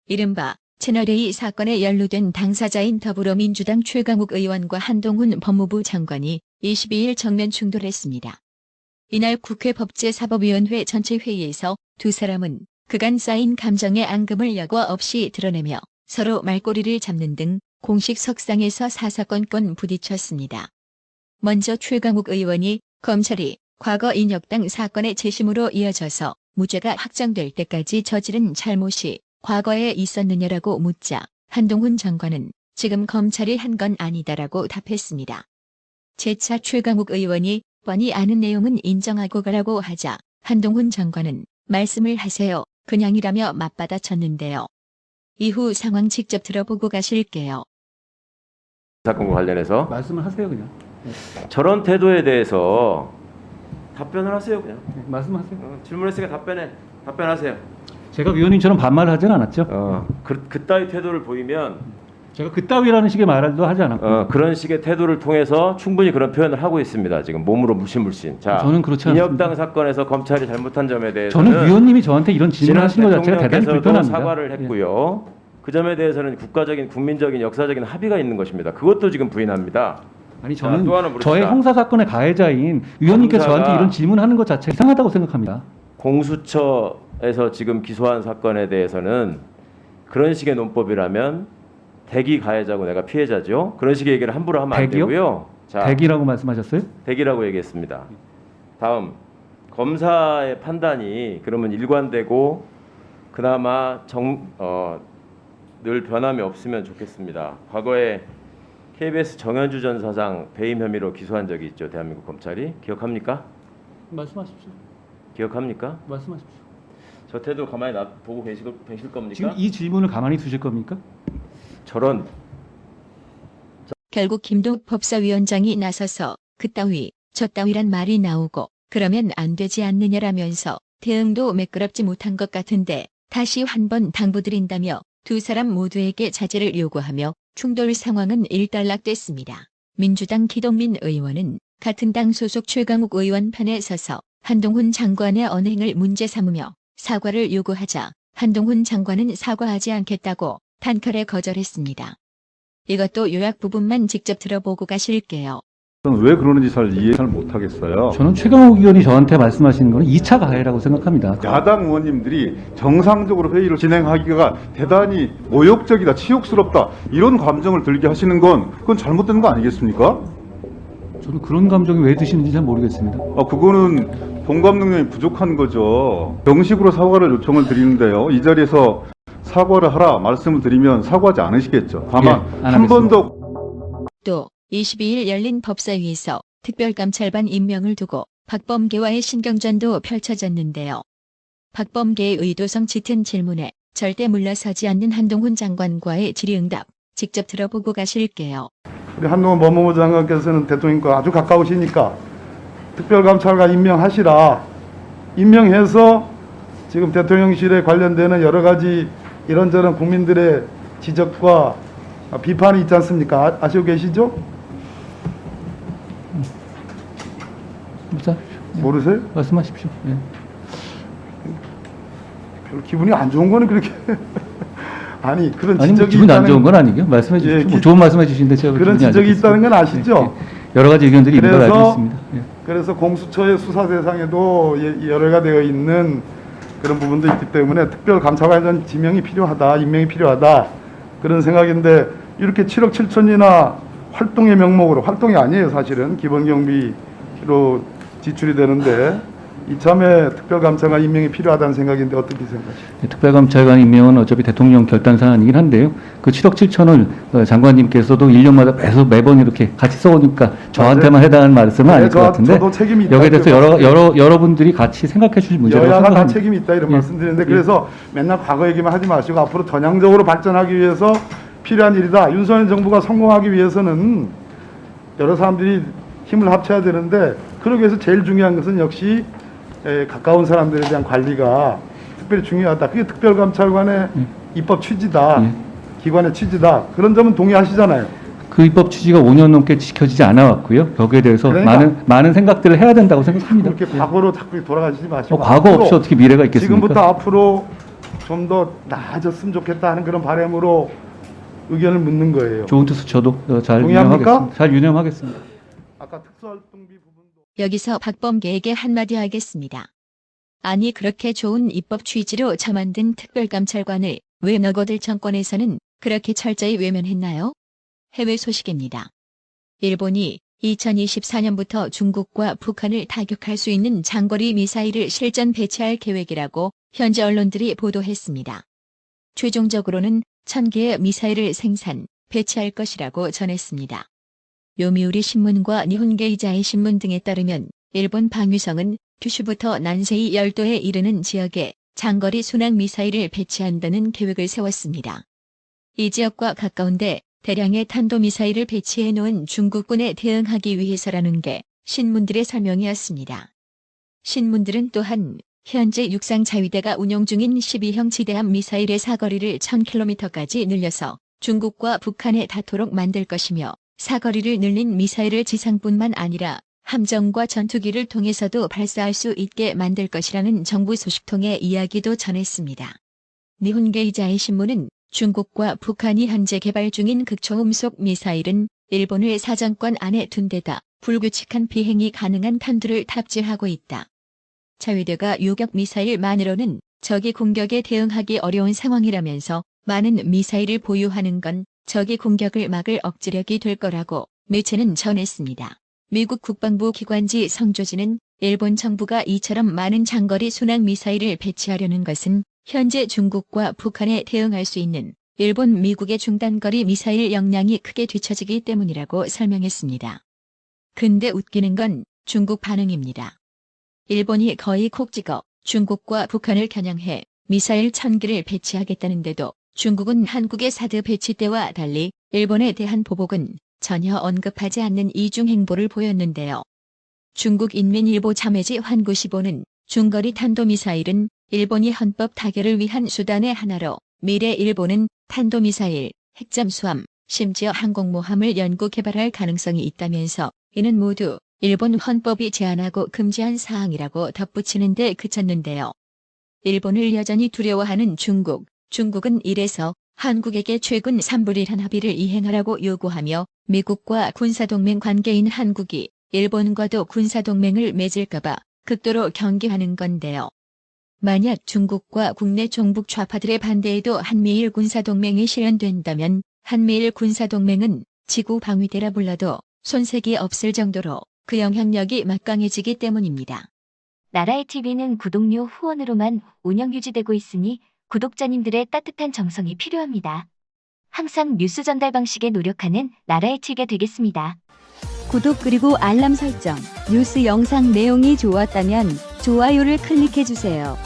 이른바 채널A 사건에 연루된 당사자인 더불어민주당 최강욱 의원과 한동훈 법무부 장관이 22일 정면 충돌했습니다. 이날 국회 법제사법위원회 전체 회의에서 두 사람은 그간 쌓인 감정의 앙금을 여과 없이 드러내며 서로 말꼬리를 잡는 등 공식 석상에서 사사건건 부딪혔습니다. 먼저 최강욱 의원이 검찰이 과거 인혁당 사건의 재심으로 이어져서 무죄가 확정될 때까지 저지른 잘못이 과거에 있었느냐라고 묻자 한동훈 장관은 지금 검찰이 한 건 아니다라고 답했습니다. 재차 최강욱 의원이 뻔히 아는 내용은 인정하고 가라고 하자 한동훈 장관은 말씀을 하세요. 그냥이라며 맞받아쳤는데요. 이후 상황 직접 들어보고 가실게요. 사건과 관련해서 말씀을 하세요 그냥. 저런 태도에 대해서 답변을 하세요 그냥. 말씀하세요. 질문했으니까 답변하세요. 제가 위원님처럼 반말을 하진 않았죠. 그따위 태도를 보이면 제가 그따위라는 식의 말도 하지 않았고. 그런 식의 태도를 통해서 충분히 그런 표현을 하고 있습니다. 지금 몸으로 물씬. 자, 저는 그렇지 않습니다. 인혁당 사건에서 검찰이 잘못한 점에 대해서는 저는 위원님이 저한테 이런 질문하신 것 자체가 대단히 불편합니다. 사과를 했고요. 그 점에 대해서는 국가적인 국민적인 역사적인 합의가 있는 것입니다. 그것도 지금 부인합니다. 아니 저는 또 하나 물읍시다. 저의 형사 사건의 가해자인 위원님께서 저한테 이런 질문하는 것 자체가 이상하다고 생각합니다. 공수처에서 지금 기소한 사건에 대해서는 그런 식의 논법이라면 대기 가해자고 내가 피해자죠. 그런 식의 얘기를 함부로 하면 안 되고요. 자, 대기라고 말씀하셨어요? 대기라고 얘기했습니다. 다음 검사의 판단이 그러면 일관되고 그나마 늘 변함이 없으면 좋겠습니다. 과거에 KBS 정현주 전 사장 배임 혐의로 기소한 적이 있죠. 대한민국 검찰이. 기억합니까? 말씀하십시오. 기억합니까? 말씀하십시오. 저 태도 가만히 보고 계실 겁니까? 지금 이 질문을 가만히 두실 겁니까? 저런. 결국 김동욱 법사위원장이 나서서 그따위 저따위란 말이 나오고 그러면 안 되지 않느냐라면서 대응도 매끄럽지 못한 것 같은데 다시 한 번 당부드린다며 두 사람 모두에게 자제를 요구하며 충돌 상황은 일단락됐습니다. 민주당 기동민 의원은 같은 당 소속 최강욱 의원 편에 서서 한동훈 장관의 언행을 문제 삼으며 사과를 요구하자 한동훈 장관은 사과하지 않겠다고 단칼에 거절했습니다. 이것도 요약 부분만 직접 들어보고 가실게요. 왜 그러는지 잘 이해 못하겠어요. 저는 최강욱 의원이 저한테 말씀하시는 것은 2차 가해라고 생각합니다. 야당 의원님들이 정상적으로 회의를 진행하기가 대단히 모욕적이다, 치욕스럽다 이런 감정을 들게 하시는 건 그건 잘못된 거 아니겠습니까? 저는 그런 감정이 왜 드시는지 잘 모르겠습니다. 그거는 공감 능력이 부족한 거죠. 정식으로 사과를 요청을 드리는데요. 이 자리에서 사과를 하라 말씀을 드리면 사과하지 않으시겠죠. 다만 한 번 더. 또 22일 열린 법사위에서 특별감찰반 임명을 두고 박범계와의 신경전도 펼쳐졌는데요. 박범계의 의도성 짙은 질문에 절대 물러서지 않는 한동훈 장관과의 질의응답 직접 들어보고 가실게요. 우리 한동훈 법무부 장관께서는 대통령과 아주 가까우시니까 특별감찰관 임명하시라. 임명해서 지금 대통령실에 관련되는 여러 가지 이런저런 국민들의 지적과 비판이 있지 않습니까? 아시고 계시죠? 모르세요? 말씀하십시오. 네. 별로 기분이 안 좋은 거는 그렇게 아니 그런 아니, 지적이 기분 안 있다는 좋은 건 아니고요. 말씀해 주십시오. 뭐 좋은 말씀해 주시는데 제가 그런 지적이 있다는 건 아시죠? 여러 가지 의견들이 있는 걸 알고 있습니다. 그래서 공수처의 수사 대상에도 열애가 되어 있는 그런 부분도 있기 때문에 특별감찰관 지명이 필요하다, 임명이 필요하다 그런 생각인데 이렇게 7억 7천이나 활동의 명목으로 활동이 아니에요 사실은 기본경비로 지출이 되는데 이참에 특별감찰관 임명이 필요하다는 생각인데 어떻게 생각하시죠? 특별감찰관 임명은 어차피 대통령 결단 사안이긴 한데요. 그 7억 7천을 장관님께서도 1년마다 매번 이렇게 같이 써오니까 저한테만 해당하는 말씀은 아닐 것 같은데 저도 책임이 있다. 여기에 대해서 여러분들이 같이 생각해 주실 문제라고 여야가 다 생각합니다. 책임이 있다 이런 말씀드리는데 그래서 맨날 과거 얘기만 하지 마시고 앞으로 전향적으로 발전하기 위해서 필요한 일이다. 윤석열 정부가 성공하기 위해서는 여러 사람들이 힘을 합쳐야 되는데 그러기 위해서 제일 중요한 것은 역시 가까운 사람들에 대한 관리가 특별히 중요하다. 그게 특별감찰관의 입법 취지다. 기관의 취지다. 그런 점은 동의하시잖아요. 그 입법 취지가 5년 넘게 지켜지지 않아 왔고요. 거기에 대해서 그러니까 많은 생각들을 해야 된다고 생각합니다. 그렇게 과거로 자꾸 돌아가시지 마시고 과거 없이 앞으로 어떻게 미래가 있겠습니까? 지금부터 앞으로 좀 더 나아졌으면 좋겠다 하는 그런 바람으로 의견을 묻는 거예요. 좋은 뜻을 저도 잘 동의합니까? 유념하겠습니다. 잘 유념하겠습니다. 아까 특수활동비 부분도 여기서 박범계에게 한마디 하겠습니다. 아니 그렇게 좋은 입법 취지로 저 만든 특별감찰관을 왜 너거들 정권에서는 그렇게 철저히 외면했나요? 해외 소식입니다. 일본이 2024년부터 중국과 북한을 타격할 수 있는 장거리 미사일을 실전 배치할 계획이라고 현지 언론들이 보도했습니다. 최종적으로는 1000개의 미사일을 생산, 배치할 것이라고 전했습니다. 요미우리 신문과 니혼게이자이 신문 등에 따르면 일본 방위성은 규슈부터 난세이 열도에 이르는 지역에 장거리 순항 미사일을 배치한다는 계획을 세웠습니다. 이 지역과 가까운데 대량의 탄도미사일을 배치해 놓은 중국군에 대응하기 위해서라는 게 신문들의 설명이었습니다. 신문들은 또한 현재 육상 자위대가 운용 중인 12형 지대함 미사일의 사거리를 1000km까지 늘려서 중국과 북한에 닿도록 만들 것이며 사거리를 늘린 미사일을 지상뿐만 아니라 함정과 전투기를 통해서도 발사할 수 있게 만들 것이라는 정부 소식통의 이야기도 전했습니다. 니혼게이자이 신문은 중국과 북한이 현재 개발 중인 극초음속 미사일은 일본을 사정권 안에 둔 데다 불규칙한 비행이 가능한 탄두를 탑재하고 있다. 자위대가 요격 미사일만으로는 적의 공격에 대응하기 어려운 상황이라면서 많은 미사일을 보유하는 건 적의 공격을 막을 억지력이 될 거라고 매체는 전했습니다. 미국 국방부 기관지 성조지는 일본 정부가 이처럼 많은 장거리 순항 미사일을 배치하려는 것은 현재 중국과 북한에 대응할 수 있는 일본, 미국의 중단거리 미사일 역량이 크게 뒤처지기 때문이라고 설명했습니다. 근데 웃기는 건 중국 반응입니다. 일본이 거의 콕 찍어 중국과 북한을 겨냥해 미사일 1000기를 배치하겠다는데도 중국은 한국의 사드 배치 때와 달리 일본에 대한 보복은 전혀 언급하지 않는 이중 행보를 보였는데요. 중국 인민일보 자매지 환구시보는 중거리 탄도미사일은 일본이 헌법 타결을 위한 수단의 하나로 미래 일본은 탄도미사일, 핵잠수함, 심지어 항공모함을 연구 개발할 가능성이 있다면서 이는 모두 일본 헌법이 제한하고 금지한 사항이라고 덧붙이는 데 그쳤는데요. 일본을 여전히 두려워하는 중국은 이래서 한국에게 최근 3불 1한 합의를 이행하라고 요구하며 미국과 군사동맹 관계인 한국이 일본과도 군사동맹을 맺을까봐 극도로 경계하는 건데요. 만약 중국과 국내 종북 좌파들의 반대에도 한미일 군사동맹이 실현된다면 한미일 군사동맹은 지구 방위대라 불러도 손색이 없을 정도로 그 영향력이 막강해지기 때문입니다. 나라의 TV는 구독료 후원으로만 운영 유지되고 있으니 구독자님들의 따뜻한 정성이 필요합니다. 항상 뉴스 전달 방식에 노력하는 나라의 TV가 되겠습니다. 구독 그리고 알람 설정, 뉴스 영상 내용이 좋았다면 좋아요를 클릭해주세요.